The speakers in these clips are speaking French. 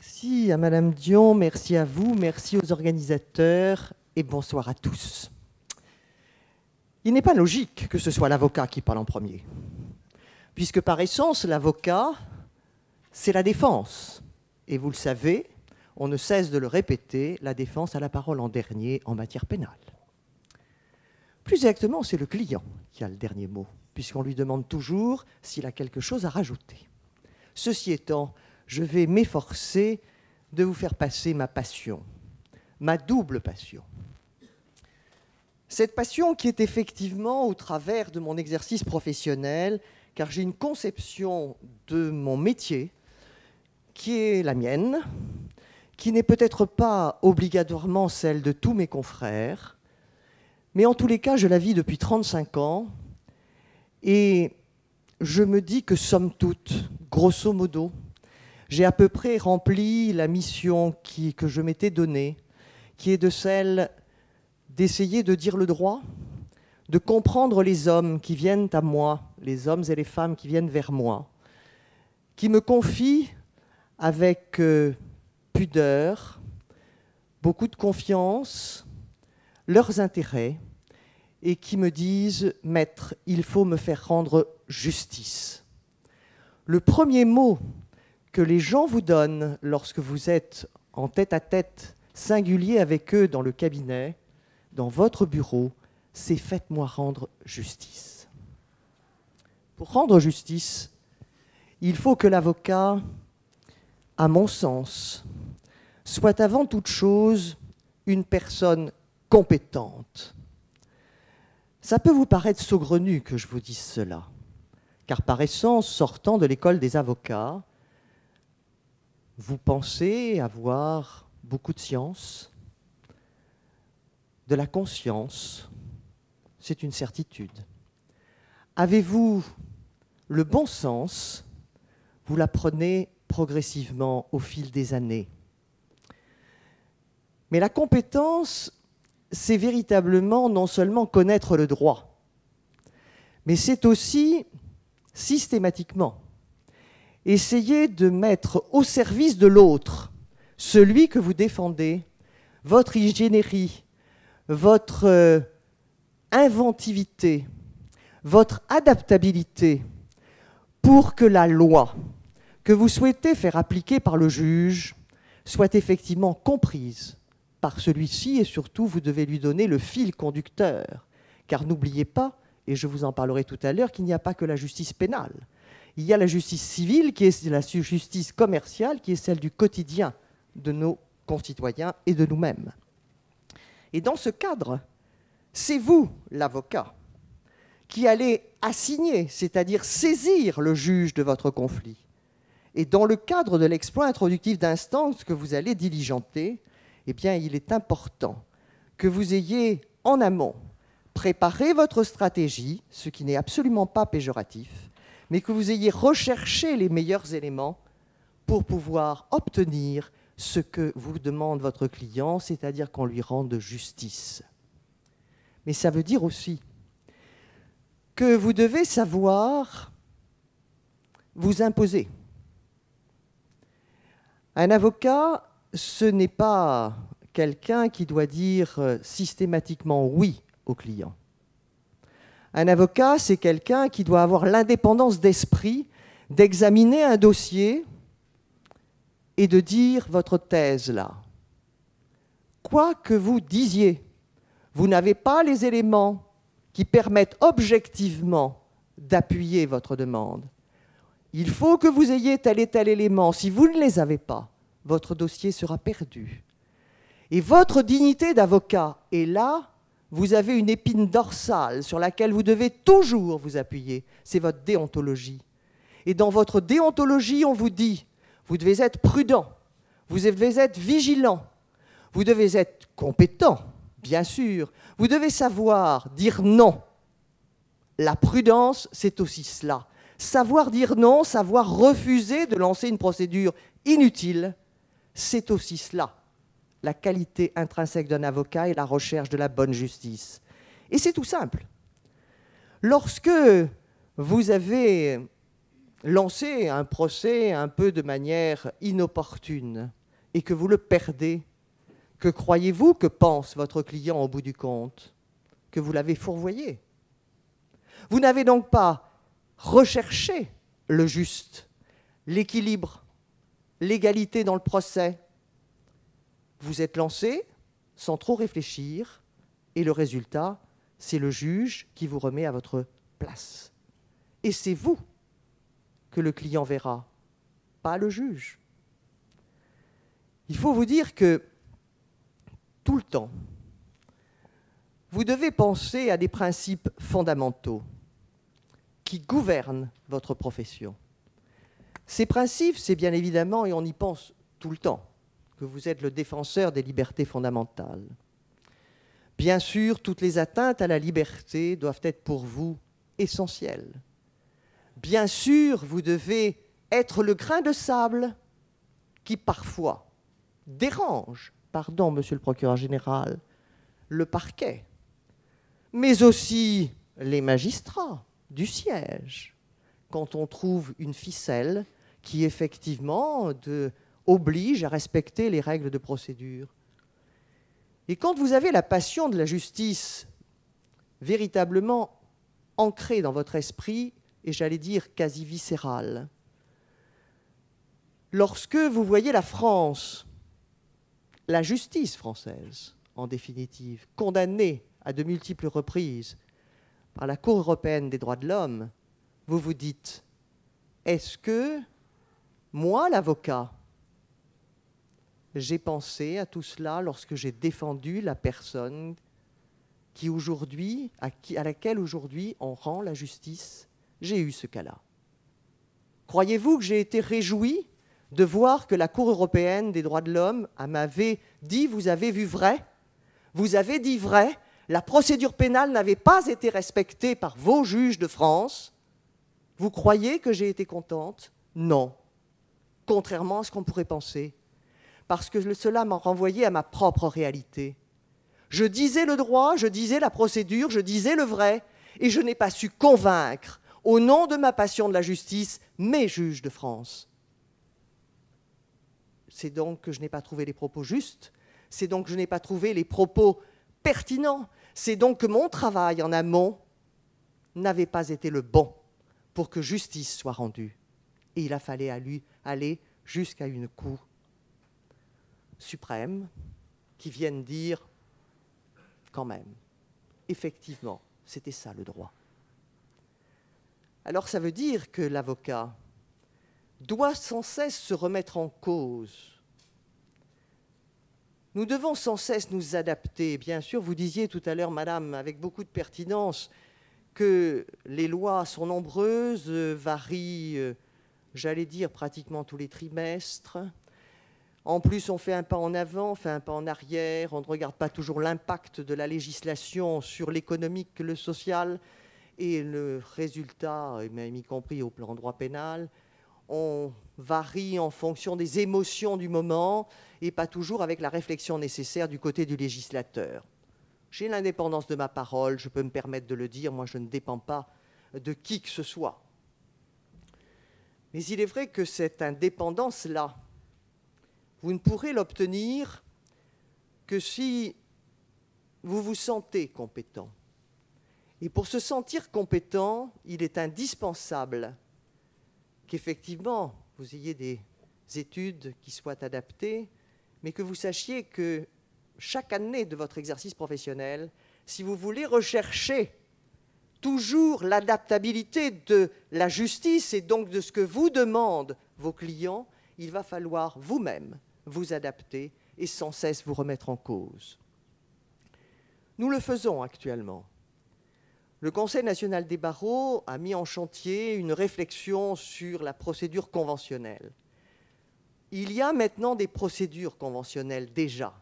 Merci à Madame Dion, merci à vous, merci aux organisateurs et bonsoir à tous. Il n'est pas logique que ce soit l'avocat qui parle en premier, puisque par essence, l'avocat, c'est la défense. Et vous le savez, on ne cesse de le répéter, la défense a la parole en dernier en matière pénale. Plus exactement, c'est le client qui a le dernier mot, puisqu'on lui demande toujours s'il a quelque chose à rajouter. Ceci étant, je vais m'efforcer de vous faire passer ma passion, ma double passion. Cette passion qui est effectivement au travers de mon exercice professionnel, car j'ai une conception de mon métier qui est la mienne, qui n'est peut-être pas obligatoirement celle de tous mes confrères, mais en tous les cas, je la vis depuis 35 ans, et je me dis que, somme toute, grosso modo, j'ai à peu près rempli la mission que je m'étais donnée, qui est de celle d'essayer de dire le droit, de comprendre les hommes qui viennent à moi, les hommes et les femmes qui viennent vers moi, qui me confient avec pudeur, beaucoup de confiance, leurs intérêts, et qui me disent « Maître, il faut me faire rendre justice ». Le premier mot que les gens vous donnent lorsque vous êtes en tête-à-tête singulier avec eux dans le cabinet, dans votre bureau, c'est « Faites-moi rendre justice ». Pour rendre justice, il faut que l'avocat, à mon sens, soit avant toute chose une personne compétente. Ça peut vous paraître saugrenu que je vous dise cela, car par essence, sortant de l'école des avocats, vous pensez avoir beaucoup de science, de la conscience, c'est une certitude. Avez-vous le bon sens? Vous l'apprenez progressivement au fil des années. Mais la compétence, c'est véritablement non seulement connaître le droit, mais c'est aussi systématiquement essayer de mettre au service de l'autre, celui que vous défendez, votre ingénierie, votre inventivité, votre adaptabilité pour que la loi que vous souhaitez faire appliquer par le juge soit effectivement comprise par celui-ci, et surtout vous devez lui donner le fil conducteur. Car n'oubliez pas, et je vous en parlerai tout à l'heure, qu'il n'y a pas que la justice pénale. Il y a la justice civile, qui est la justice commerciale, qui est celle du quotidien de nos concitoyens et de nous-mêmes. Et dans ce cadre, c'est vous, l'avocat, qui allez assigner, c'est-à-dire saisir le juge de votre conflit. Et dans le cadre de l'exploit introductif d'instance que vous allez diligenter, eh bien, il est important que vous ayez en amont préparé votre stratégie, ce qui n'est absolument pas péjoratif, mais que vous ayez recherché les meilleurs éléments pour pouvoir obtenir ce que vous demande votre client, c'est-à-dire qu'on lui rende justice. Mais ça veut dire aussi que vous devez savoir vous imposer. Un avocat, ce n'est pas quelqu'un qui doit dire systématiquement oui au client. Un avocat, c'est quelqu'un qui doit avoir l'indépendance d'esprit d'examiner un dossier et de dire votre thèse là. Quoi que vous disiez, vous n'avez pas les éléments qui permettent objectivement d'appuyer votre demande. Il faut que vous ayez tel et tel élément. Si vous ne les avez pas, votre dossier sera perdu. Et votre dignité d'avocat est là. Vous avez une épine dorsale sur laquelle vous devez toujours vous appuyer. C'est votre déontologie. Et dans votre déontologie, on vous dit, vous devez être prudent, vous devez être vigilant, vous devez être compétent, bien sûr. Vous devez savoir dire non. La prudence, c'est aussi cela. Savoir dire non, savoir refuser de lancer une procédure inutile, c'est aussi cela. La qualité intrinsèque d'un avocat et la recherche de la bonne justice. Et c'est tout simple. Lorsque vous avez lancez un procès un peu de manière inopportune et que vous le perdez, que croyez-vous que pense votre client au bout du compte? Que vous l'avez fourvoyé. Vous n'avez donc pas recherché le juste, l'équilibre, l'égalité dans le procès. Vous êtes lancé sans trop réfléchir et le résultat, c'est le juge qui vous remet à votre place. Et c'est vous que le client verra, pas le juge. Il faut vous dire que tout le temps, vous devez penser à des principes fondamentaux qui gouvernent votre profession. Ces principes, c'est bien évidemment, et on y pense tout le temps, que vous êtes le défenseur des libertés fondamentales. Bien sûr, toutes les atteintes à la liberté doivent être pour vous essentielles. Bien sûr, vous devez être le grain de sable qui parfois dérange, pardon, monsieur le procureur général, le parquet, mais aussi les magistrats du siège, quand on trouve une ficelle qui effectivement oblige à respecter les règles de procédure. Et quand vous avez la passion de la justice véritablement ancrée dans votre esprit, et j'allais dire quasi viscérale, lorsque vous voyez la France, la justice française, en définitive, condamnée à de multiples reprises par la Cour européenne des droits de l'homme, vous vous dites, est-ce que moi, l'avocat, j'ai pensé à tout cela lorsque j'ai défendu la personne qui aujourd'hui, à laquelle aujourd'hui on rend la justice? J'ai eu ce cas-là. Croyez-vous que j'ai été réjoui de voir que la Cour européenne des droits de l'homme m'avait dit « vous avez vu vrai, vous avez dit vrai, la procédure pénale n'avait pas été respectée par vos juges de France ». Vous croyez que j'ai été contente? Non, contrairement à ce qu'on pourrait penser, parce que cela m'a renvoyé à ma propre réalité. Je disais le droit, je disais la procédure, je disais le vrai, et je n'ai pas su convaincre, au nom de ma passion de la justice, mes juges de France. C'est donc que je n'ai pas trouvé les propos justes, c'est donc que je n'ai pas trouvé les propos pertinents, c'est donc que mon travail en amont n'avait pas été le bon pour que justice soit rendue. Et il a fallu aller jusqu'à une Cour suprême qui vienne dire, quand même, effectivement, c'était ça le droit. Alors ça veut dire que l'avocat doit sans cesse se remettre en cause. Nous devons sans cesse nous adapter. Bien sûr, vous disiez tout à l'heure, madame, avec beaucoup de pertinence, que les lois sont nombreuses, varient, j'allais dire, pratiquement tous les trimestres. En plus, on fait un pas en avant, on fait un pas en arrière, on ne regarde pas toujours l'impact de la législation sur l'économique, le social et le résultat, même y compris au plan droit pénal. On varie en fonction des émotions du moment et pas toujours avec la réflexion nécessaire du côté du législateur. J'ai l'indépendance de ma parole, je peux me permettre de le dire, moi je ne dépends pas de qui que ce soit. Mais il est vrai que cette indépendance-là, vous ne pourrez l'obtenir que si vous vous sentez compétent. Et pour se sentir compétent, il est indispensable qu'effectivement, vous ayez des études qui soient adaptées, mais que vous sachiez que chaque année de votre exercice professionnel, si vous voulez rechercher toujours l'adaptabilité de la justice et donc de ce que vous demandent vos clients, il va falloir vous-même vous adapter et sans cesse vous remettre en cause. Nous le faisons actuellement. Le Conseil national des barreaux a mis en chantier une réflexion sur la procédure conventionnelle. Il y a maintenant des procédures conventionnelles déjà.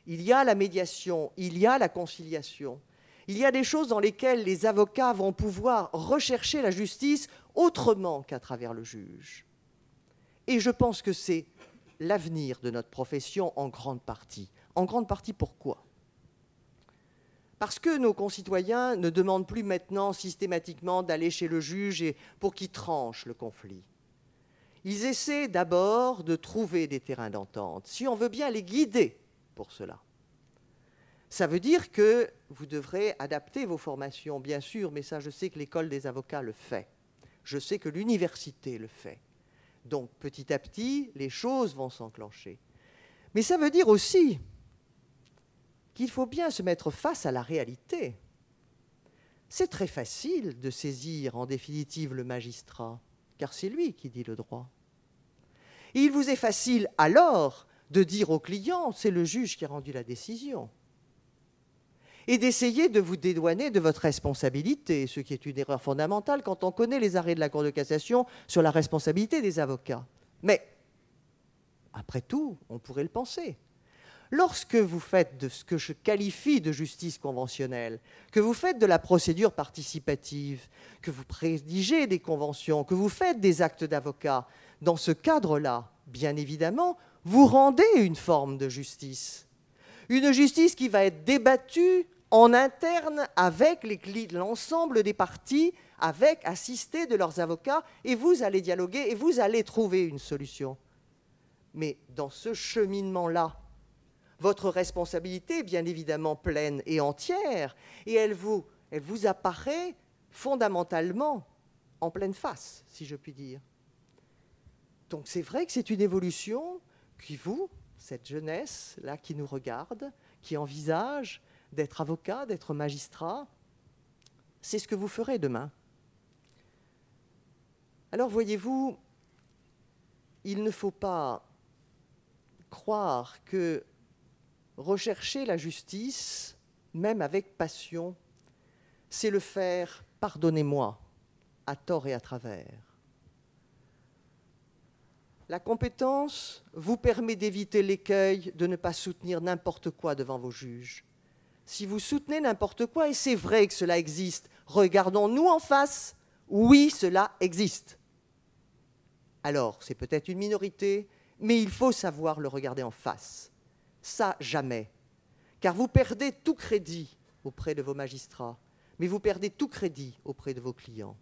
Il y a la médiation, il y a la conciliation. Il y a des choses dans lesquelles les avocats vont pouvoir rechercher la justice autrement qu'à travers le juge. Et je pense que c'est l'avenir de notre profession en grande partie. En grande partie, pourquoi ? Parce que nos concitoyens ne demandent plus maintenant systématiquement d'aller chez le juge pour qu'il tranche le conflit. Ils essaient d'abord de trouver des terrains d'entente, si on veut bien les guider pour cela. Ça veut dire que vous devrez adapter vos formations, bien sûr, mais ça, je sais que l'école des avocats le fait. Je sais que l'université le fait. Donc, petit à petit, les choses vont s'enclencher. Mais ça veut dire aussi qu'il faut bien se mettre face à la réalité. C'est très facile de saisir en définitive le magistrat, car c'est lui qui dit le droit. Et il vous est facile alors de dire au client, c'est le juge qui a rendu la décision, et d'essayer de vous dédouaner de votre responsabilité, ce qui est une erreur fondamentale quand on connaît les arrêts de la Cour de cassation sur la responsabilité des avocats. Mais, après tout, on pourrait le penser. Lorsque vous faites de ce que je qualifie de justice conventionnelle, que vous faites de la procédure participative, que vous rédigez des conventions, que vous faites des actes d'avocat, dans ce cadre-là, bien évidemment, vous rendez une forme de justice. Une justice qui va être débattue en interne avec l'ensemble des parties, assistés de leurs avocats, et vous allez dialoguer et vous allez trouver une solution. Mais dans ce cheminement-là, votre responsabilité est bien évidemment pleine et entière, et elle vous apparaît fondamentalement en pleine face, si je puis dire. Donc c'est vrai que c'est une évolution qui vous, cette jeunesse-là qui nous regarde, qui envisage d'être avocat, d'être magistrat, c'est ce que vous ferez demain. Alors voyez-vous, il ne faut pas croire que rechercher la justice, même avec passion, c'est le faire, pardonnez-moi, à tort et à travers. La compétence vous permet d'éviter l'écueil de ne pas soutenir n'importe quoi devant vos juges. Si vous soutenez n'importe quoi, et c'est vrai que cela existe, regardons-nous en face, oui, cela existe. Alors, c'est peut-être une minorité, mais il faut savoir le regarder en face. Ça, jamais. Car vous perdez tout crédit auprès de vos magistrats, mais vous perdez tout crédit auprès de vos clients.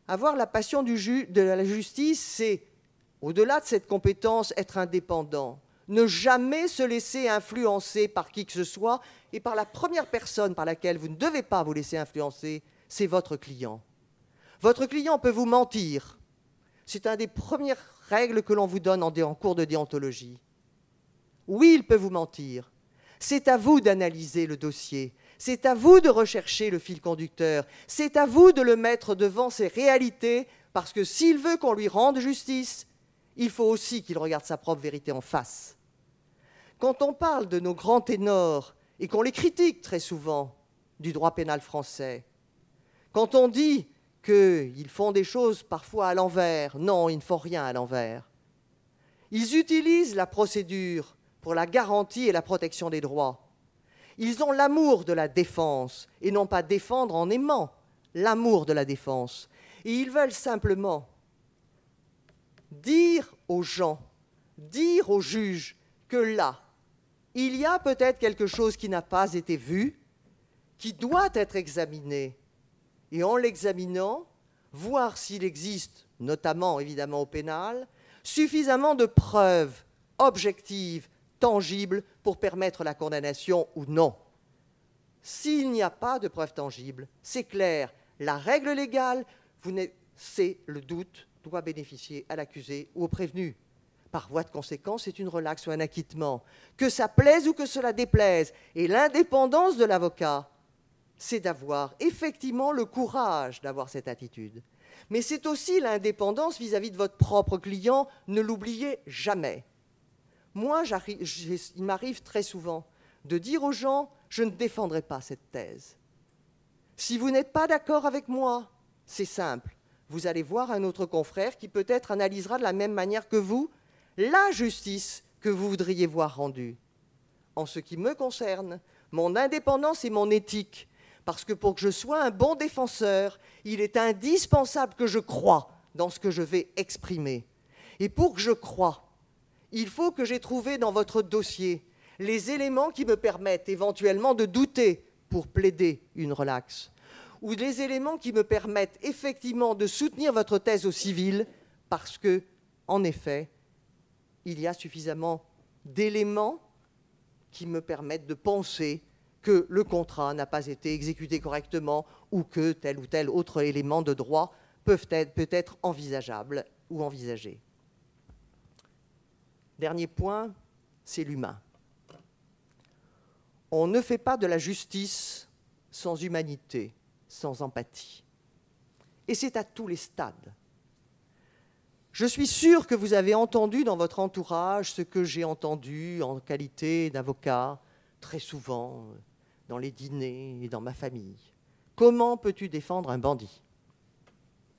Avoir la passion de la justice, c'est, au-delà de cette compétence, être indépendant. Ne jamais se laisser influencer par qui que ce soit, et par la première personne par laquelle vous ne devez pas vous laisser influencer, c'est votre client. Votre client peut vous mentir. C'est une des premières règles que l'on vous donne en cours de déontologie. Oui, il peut vous mentir. C'est à vous d'analyser le dossier. C'est à vous de rechercher le fil conducteur. C'est à vous de le mettre devant ses réalités, parce que s'il veut qu'on lui rende justice, il faut aussi qu'il regarde sa propre vérité en face. Quand on parle de nos grands ténors, et qu'on les critique très souvent, du droit pénal français, quand on dit qu'ils font des choses parfois à l'envers, non, ils ne font rien à l'envers. Ils utilisent la procédure pour la garantie et la protection des droits. Ils ont l'amour de la défense, et non pas défendre en aimant, l'amour de la défense. Et ils veulent simplement dire aux gens, dire aux juges que là, il y a peut-être quelque chose qui n'a pas été vu, qui doit être examiné. Et en l'examinant, voir s'il existe, notamment évidemment au pénal, suffisamment de preuves objectives, tangibles, pour permettre la condamnation ou non. S'il n'y a pas de preuves tangibles, c'est clair, la règle légale, c'est le doute doit bénéficier à l'accusé ou au prévenu. Par voie de conséquence, c'est une relaxe ou un acquittement. Que ça plaise ou que cela déplaise. Et l'indépendance de l'avocat, c'est d'avoir effectivement le courage d'avoir cette attitude. Mais c'est aussi l'indépendance vis-à-vis de votre propre client, ne l'oubliez jamais. Moi, il m'arrive très souvent de dire aux gens, je ne défendrai pas cette thèse. Si vous n'êtes pas d'accord avec moi, c'est simple. Vous allez voir un autre confrère qui peut-être analysera de la même manière que vous la justice que vous voudriez voir rendue. En ce qui me concerne, mon indépendance et mon éthique, parce que pour que je sois un bon défenseur, il est indispensable que je croie dans ce que je vais exprimer. Et pour que je croie, il faut que j'ai trouvé dans votre dossier les éléments qui me permettent éventuellement de douter pour plaider une relaxe, ou les éléments qui me permettent effectivement de soutenir votre thèse au civil, parce que, en effet, il y a suffisamment d'éléments qui me permettent de penser que le contrat n'a pas été exécuté correctement ou que tel ou tel autre élément de droit peut être envisageable ou envisagé. Dernier point, c'est l'humain. On ne fait pas de la justice sans humanité, sans empathie. Et c'est à tous les stades. Je suis sûr que vous avez entendu dans votre entourage ce que j'ai entendu en qualité d'avocat, très souvent, dans les dîners et dans ma famille. Comment peux-tu défendre un bandit?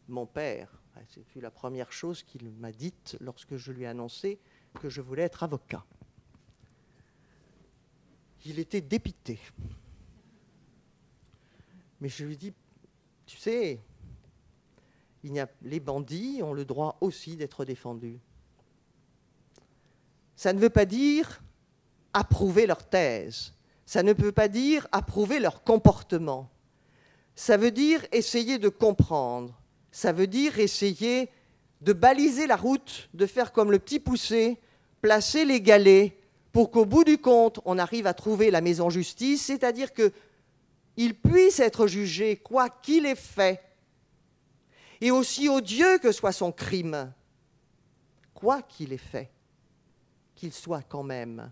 Mon père, c'est la première chose qu'il m'a dite lorsque je lui ai annoncé que je voulais être avocat. Il était dépité. Mais je lui dis, tu sais, les bandits ont le droit aussi d'être défendus. Ça ne veut pas dire approuver leur thèse. Ça ne peut pas dire approuver leur comportement. Ça veut dire essayer de comprendre. Ça veut dire essayer de baliser la route, de faire comme le petit poucet, placer les galets pour qu'au bout du compte, on arrive à trouver la maison justice, c'est-à-dire qu'il puisse être jugé quoi qu'il ait fait, et aussi odieux que soit son crime, quoi qu'il ait fait, qu'il soit quand même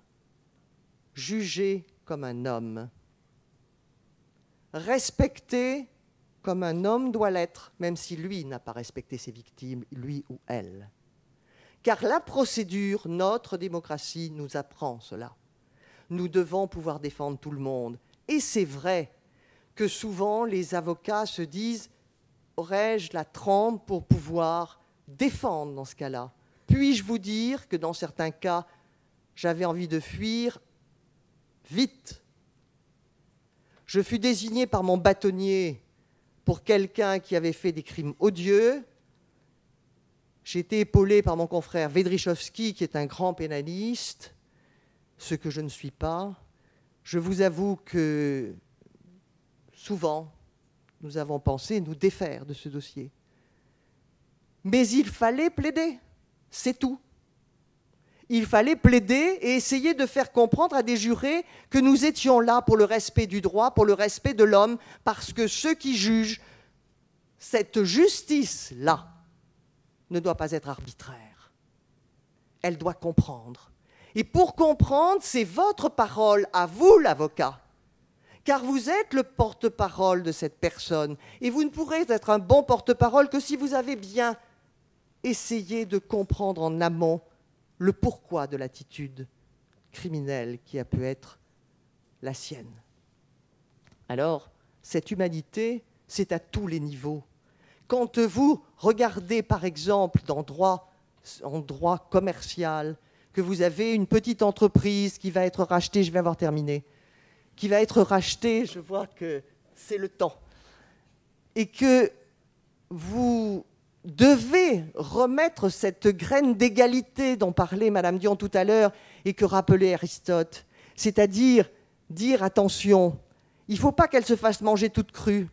jugé comme un homme, respecté comme un homme doit l'être, même si lui n'a pas respecté ses victimes, lui ou elle. Car la procédure, notre démocratie nous apprend cela. Nous devons pouvoir défendre tout le monde. Et c'est vrai que souvent les avocats se disent « aurais-je la trempe pour pouvoir défendre dans ce cas-là » Puis-je vous dire que dans certains cas, j'avais envie de fuir vite. Je fus désigné par mon bâtonnier pour quelqu'un qui avait fait des crimes odieux. J'ai été épaulé par mon confrère Vedrichovski, qui est un grand pénaliste, ce que je ne suis pas. Je vous avoue que souvent, nous avons pensé nous défaire de ce dossier. Mais il fallait plaider, c'est tout. Il fallait plaider et essayer de faire comprendre à des jurés que nous étions là pour le respect du droit, pour le respect de l'homme, parce que ceux qui jugent, cette justice-là, ne doit pas être arbitraire. Elle doit comprendre. Et pour comprendre, c'est votre parole à vous, l'avocat. Car vous êtes le porte-parole de cette personne. Et vous ne pourrez être un bon porte-parole que si vous avez bien essayé de comprendre en amont le pourquoi de l'attitude criminelle qui a pu être la sienne. Alors, cette humanité, c'est à tous les niveaux. Quand vous regardez, par exemple, en droit commercial, que vous avez une petite entreprise qui va être rachetée, je vais avoir terminé, qui va être rachetée, je vois que c'est le temps, et que vous devez remettre cette graine d'égalité dont parlait Madame Dion tout à l'heure et que rappelait Aristote, c'est-à-dire dire attention, il ne faut pas qu'elle se fasse manger toute crue.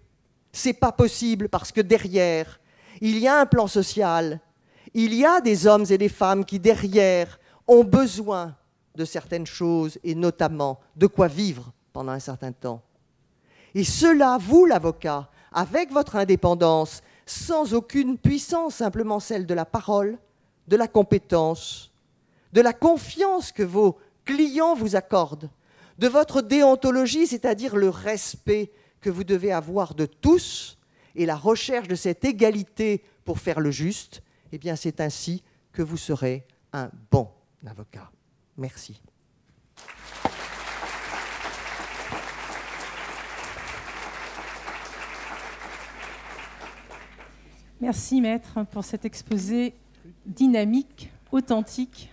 C'est pas possible parce que derrière, il y a un plan social, il y a des hommes et des femmes qui derrière ont besoin de certaines choses et notamment de quoi vivre pendant un certain temps. Et cela, vous l'avocat, avec votre indépendance, sans aucune puissance, simplement celle de la parole, de la compétence, de la confiance que vos clients vous accordent, de votre déontologie, c'est-à-dire le respect que vous devez avoir de tous et la recherche de cette égalité pour faire le juste, eh bien c'est ainsi que vous serez un bon avocat. Merci. Merci maître pour cet exposé dynamique, authentique,